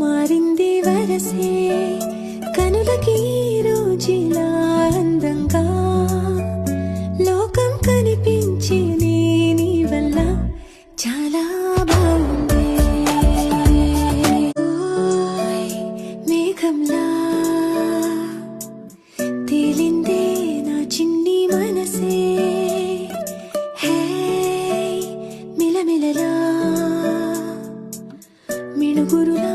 మారింది వరసే కనులకి రోజులా అందంగా లోకం కనిపించే నీ వల్ల చాలా బాగుంది మేఘంలా తేలిందే నా చిన్ని మనసే హే మిలమిలలా మిణుగురులా